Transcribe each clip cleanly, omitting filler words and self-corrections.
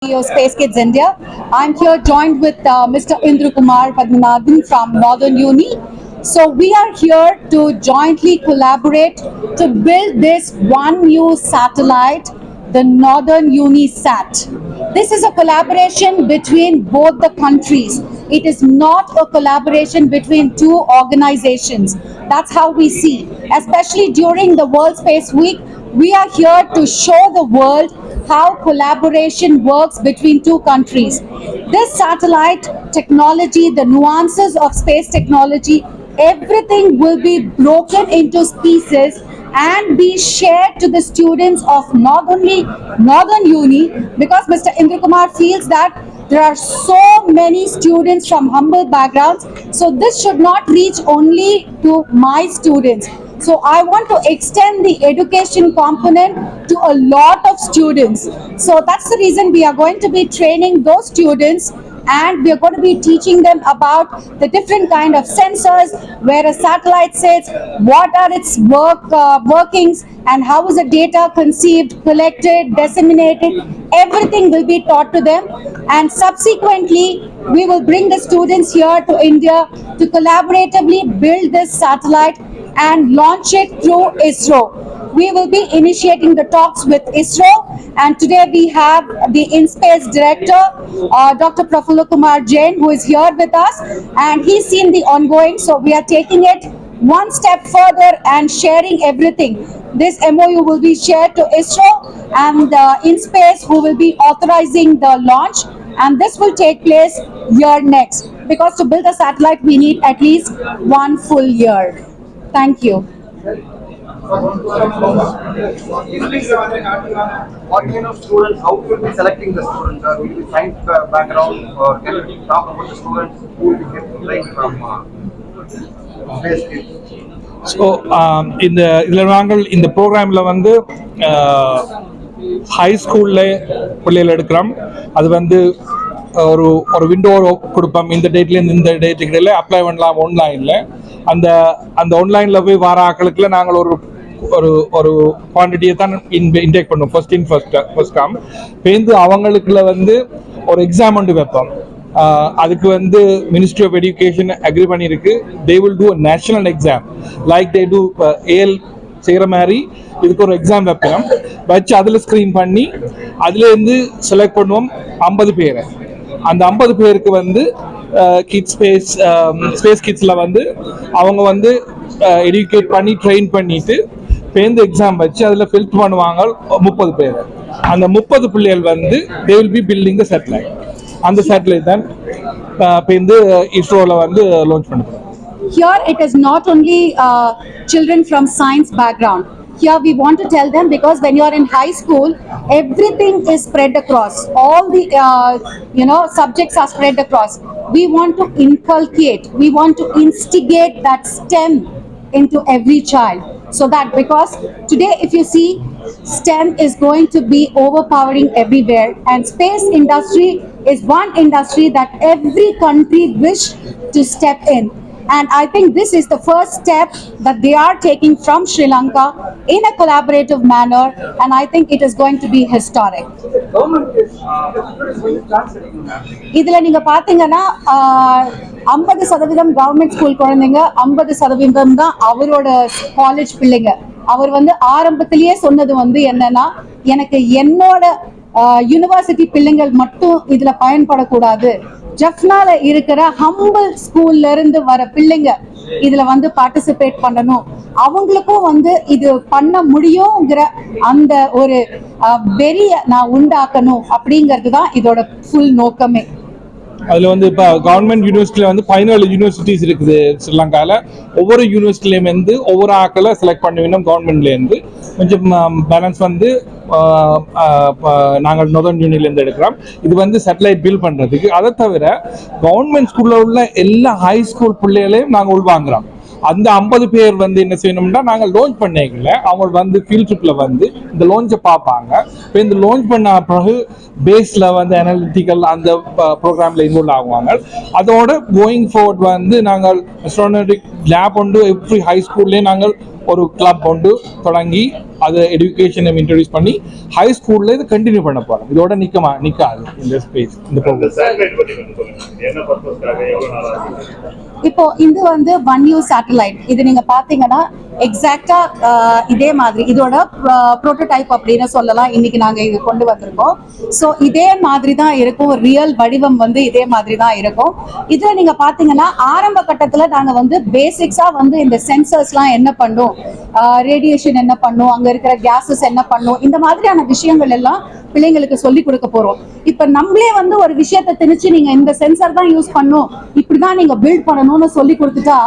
Space Kids India. I'm here joined with Mr. Indra Kumar Padmanabhan from Northern Uni. So we are here to jointly collaborate to build this one new satellite, the Northern Uni Sat. This is a collaboration between both the countries. It is not a collaboration between two organizations. That's how we see. Especially during the World Space Week, we are here to show the world how collaboration works between two countries. This satellite technology, the nuances of space technology, everything will be broken into pieces and be shared to the students of not only Northern Uni, because Mr. Indra Kumar feels that there are so many students from humble backgrounds, so this should not reach only to my students. So I want to extend the education component to a lot of students. So that's the reason we are going to be training those students, and we are going to be teaching them about the different kind of sensors, where a satellite sits, what are its workings, and how is the data conceived, collected, disseminated. Everything will be taught to them, and subsequently we will bring the students here to India to collaboratively build this satellite and launch it through ISRO. We will be initiating the talks with ISRO, and today we have the InSpace director, Dr. Prafulla Kumar Jain, who is here with us, and he's seen the ongoing, so we are taking it one step further and sharing everything. This MOU will be shared to ISRO and InSpace, who will be authorizing the launch, and this will take place year next, because to build a satellite we need at least 1 full year. Thank you. What kind of students, how will be selecting the students? Will be science background, or can you talk about the students who will be getting trained from space kids? So இதில் நாங்கள் இந்த ப்ரோக்ராமில் வந்து high ஸ்கூலில் பிள்ளைகள் எடுக்கிறோம். அது வந்து ஒரு ஒரு விண்டோ கொடுப்போம். இந்த டேட்லேருந்து இந்த டேட்டுக்கு இடையில அப்ளை பண்ணலாம் ஆன்லைனில். அந்த அந்த ஆன்லைனில் போய் வர ஆக்களுக்குள்ள நாங்கள் ஒரு ஒரு ஒரு குவான்டிட்டியை தான் இன்டேக் பண்ணுவோம். ஃபர்ஸ்ட் கம் பேருந்து அவங்களுக்குள்ள வந்து ஒரு எக்ஸாம் ஒன்று வைப்போம். அதுக்கு வந்து மினிஸ்ட்ரி ஆஃப் எஜுகேஷன் அக்ரி பண்ணியிருக்கு. They will do national exam like they do AL செய்கிற மாதிரி இதுக்கு ஒரு எக்ஸாம் வைப்போம். வச்சு அதில் ஸ்க்ரீன் பண்ணி அதுலேருந்து செலக்ட் பண்ணுவோம் 50 பேரை. அந்த 50 பேருக்கு வந்து கிட்ஸ் ஸ்பேஸ் கிட்ஸில் வந்து அவங்க வந்து எஜுகேட் பண்ணி ட்ரெயின் பண்ணிட்டு பேருந்து எக்ஸாம் வச்சு அதில் ஃபில்ட் பண்ணுவாங்க 30 பேர். அந்த 30 பிள்ளைகள் வந்து they will be building the satellite. அந்த சேட்டலைட் தான் பேருந்து இஸ்ரோவில் வந்து லான்ச் பண்ணுறோம். Here it is not only children from science background. Here we want to tell them, because when you are in high school, everything is spread across. All the subjects are spread across. We want to inculcate, we want to instigate that STEM into every child, so that, because today if you see, STEM is going to be overpowering everywhere, and space industry is one industry that every country wish to step in. And I think this is the first step that they are taking from Sri Lanka in a collaborative manner, and I think it is going to be historic. இதுல நீங்க பாத்தீங்கன்னா 50% government school குழந்தைங்க, 50% தான் அவரோட college பிள்ளைங்க. அவர் வந்து ஆரம்பத்திலேயே சொன்னது வந்து என்னன்னா, எனக்கு என்னோட யூனிவர்சிட்டி பிள்ளைங்கள் மட்டும் இதுல பயன்படக்கூடாது, ஜஃப்னால இருக்கிற ஹம்பிள் ஸ்கூல்ல இருந்து வர பிள்ளைங்க இதுல வந்து பார்ட்டிசிபேட் பண்ணணும், அவங்களுக்கும் வந்து இது பண்ண முடியுங்கிற அந்த ஒரு வெறிய நான் உண்டாக்கணும் அப்படிங்கிறது தான் இதோட ஃபுல் நோக்கமே. அதில் வந்து இப்போ கவர்மெண்ட் யூனிவர்சிட்டியில் வந்து 17 யூனிவர்சிட்டிஸ் இருக்குது ஸ்ரீலங்காவில். ஒவ்வொரு யூனிவர்சிட்டிலையும் வந்து ஒவ்வொரு ஆக்களை செலக்ட் பண்ணுவீங்க கவர்மெண்ட்லேருந்து. கொஞ்சம் பேலன்ஸ் வந்து நாங்கள் நார்தர்ன் யூனியன்லேருந்து எடுக்கிறோம். இது வந்து சேட்டலைட் பில்ட் பண்ணுறதுக்கு. அதை தவிர கவர்மெண்ட் ஸ்கூலில் உள்ள எல்லா ஹை ஸ்கூல் பிள்ளைகளையும் நாங்கள் உள்வாங்குறோம். அந்த 50 பேர் வந்து என்ன செய்யணும்னா, நாங்கள் லான்ச் பண்ணிக்கல, அவங்க வந்து ஃபீல்ட் ட்ரிப்பில் வந்து இந்த லான்ச்சை பார்ப்பாங்க. இப்போ இந்த லான்ச் பண்ண பிறகு பேஸில் வந்து அனாலிட்டிக்கல் அந்த ப்ரோக்ராமில் இன்வால்வ் ஆகுவாங்க. அதோட கோயிங் ஃபார்வர்ட் வந்து நாங்கள் அஸ்ட்ரானட்டிக் லேப் ஒன்று எவ்ரி ஹை ஸ்கூல்லேயும் நாங்கள் ஒரு கிளப் ஒன்று தொடங்கி அது எஜுகேஷனை இன்ட்ரடியூஸ் பண்ணி ஹை ஸ்கூல்ல இது கண்டினியூ பண்ண போறோம். இதோட நிக்காது இந்த ஸ்பேஸ் இந்த ப்ரோக்ராம். இப்போ இது வந்து ஒன் யூ சேட்டலைட். இது நீங்க பாத்தீங்கன்னா எக்ஸாக்டா இதே மாதிரி இதோட ப்ரோட்டோடைப் அப்படின்னு சொல்லலாம். இன்னைக்கு நாங்க இங்க கொண்டு வந்திருக்கோம். ஸோ இதே மாதிரி தான் இருக்கும், ரியல் வடிவம் வந்து இதே மாதிரி தான் இருக்கும். இதுல நீங்க பாத்தீங்கன்னா ஆரம்ப கட்டத்துல நாங்க வந்து பேசிக்ஸா வந்து இந்த சென்சர்ஸ்லாம் என்ன பண்ணும், ரேடியேஷன் என்ன பண்ணும், அங்க இருக்கிற கேஸஸ் என்ன பண்ணும், இந்த மாதிரியான விஷயங்கள் எல்லாம் பிள்ளைங்களுக்கு சொல்லி கொடுக்க போறோம். இப்ப நம்மளே வந்து ஒரு விஷயத்தை திணிச்சு நீங்க இந்த சென்சர் தான் யூஸ் பண்ணும், இப்படிதான் நீங்க பில்ட் பண்ணணும்னு சொல்லி கொடுத்துட்டா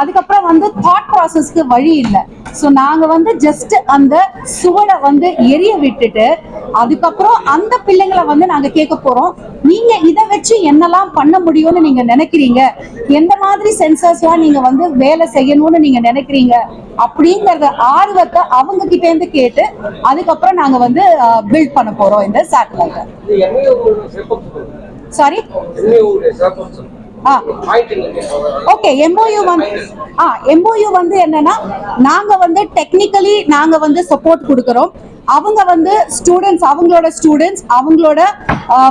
அதுக்கப்புறம் வந்து தாட் ப்ராசஸ்க்கு வழி இல்லை. ஸோ நாங்க வந்து ஜஸ்ட் அந்த சுவடை வந்து எரிய விட்டுட்டு அதுக்கப்புறம் அந்த பிள்ளைங்களை வந்து நாங்க கேட்க போறோம், நீங்க இதை வச்சு என்னெல்லாம் பண்ண முடியும்னு நீங்க நினைக்கிறீங்க, எந்த மாதிரி சென்சர்ஸ்லாம் நீங்க வந்து வேலை செய்யணும்னு நீங்க நினைக்கிறீங்க அப்படிங்கறத ஆர்வத்தை அவங்க கிட்ட இருந்து கேட்டு அதுக்கப்புறம் நாங்க வந்து பில்ட் பண்ண போறோம் இந்த சேட்டலைட்டை. Sorry, okay. MOU வந்து என்னன்னா, நாங்க வந்து டெக்னிக்கலி நாங்க வந்து சப்போர்ட் கொடுக்கறோம். அவங்க வந்து ஸ்டூடெண்ட்ஸ் அவங்களோட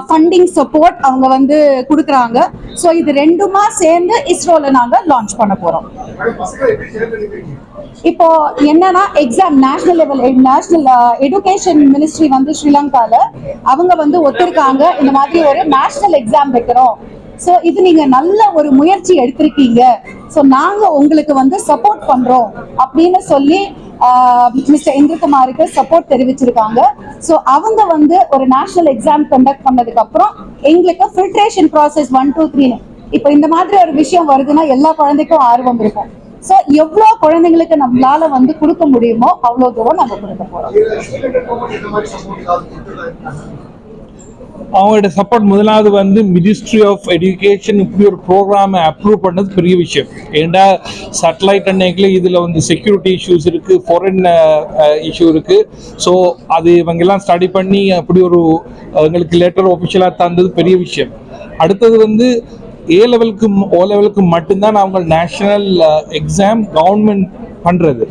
ஃபண்டிங் சப்போர்ட் அவங்க வந்து கொடுக்குறாங்க. ஸோ இது ரெண்டுமா சேர்ந்து இஸ்ரோல நாங்க லான்ச் பண்ண போறோம். இப்போ என்னன்னா எக்ஸாம் நேஷனல் எஜுகேஷன் மினிஸ்ட்ரி வந்து ஸ்ரீலங்கால அவங்க வந்து ஒத்துருக்காங்க, இந்த மாதிரி ஒரு நேஷனல் எக்ஸாம் வைக்கிறோம். ஸோ இது நீங்க நல்ல ஒரு முயற்சி எடுத்திருக்கீங்க, ஸோ நாங்க உங்களுக்கு வந்து சப்போர்ட் பண்றோம் அப்படின்னு சொல்லி மிஸ்டர் இந்திரகுமாருக்கு சப்போர்ட் தெரிவிச்சிருக்காங்க. ஸோ அவங்க வந்து ஒரு நேஷனல் எக்ஸாம் கண்டக்ட் பண்ணதுக்கு அப்புறம் எங்களுக்கு ஃபில்ட்ரேஷன் ப்ராசஸ் 1, 2, 3 இப்போ இந்த மாதிரி ஒரு விஷயம் வருதுன்னா எல்லா குழந்தைக்கும் ஆர்வம் இருக்கும். ஸோ எவ்வளோ குழந்தைங்களுக்கு நம்மளால வந்து கொடுக்க முடியுமோ அவ்வளோ தூரம் நாங்க கொடுக்க போறோம். அவங்களோட சப்போர்ட் முதலாவது வந்து மினிஸ்ட்ரி ஆஃப் எஜுகேஷன் இப்படி ஒரு ப்ரோக்ராமை அப்ரூவ் பண்ணது பெரிய விஷயம். ஏண்டா சேட்டலைட் அன்னைக்குல இதில் வந்து செக்யூரிட்டி இஷ்யூஸ் இருக்குது, ஃபாரின் இஷ்யூ இருக்குது. ஸோ அது இவங்கெல்லாம் ஸ்டடி பண்ணி அப்படி ஒரு எங்களுக்கு லேட்டர் ஒஃபிஷியலாக தந்தது பெரிய விஷயம். அடுத்தது வந்து A லெவலுக்கும் O லெவலுக்கு மட்டும்தான் அவங்க நேஷனல் எக்ஸாம் கவர்மெண்ட் பண்ணுறது.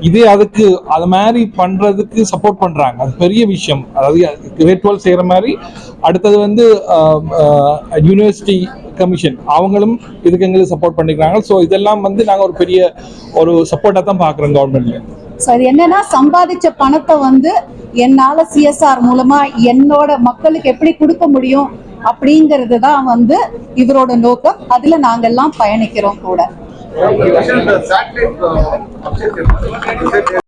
இதே அதுக்கு அது மாதிரி பண்ணுறதுக்கு சப்போர்ட் பண்ணுறாங்க, அது பெரிய விஷயம். அதாவது கிரேட் 12 செய்கிற மாதிரி அடுத்தது வந்து யூனிவர்சிட்டி கமிஷன் அவங்களும் இதுக்கு எங்களுக்கு சப்போர்ட் பண்ணிக்கிறாங்க. ஸோ இதெல்லாம் வந்து நாங்கள் ஒரு பெரிய ஒரு சப்போர்ட்டாக தான் பார்க்குறோம் கவர்மெண்ட்ல. ஸோ அது என்னன்னா, சம்பாதிச்ச பணத்தை வந்து என்னால் CSR மூலமா என்னோட மக்களுக்கு எப்படி கொடுக்க முடியும் அப்படிங்கிறது தான் வந்து இவரோட நோக்கம். அதுல நாங்கெல்லாம் பயணிக்கிறோம் கூட.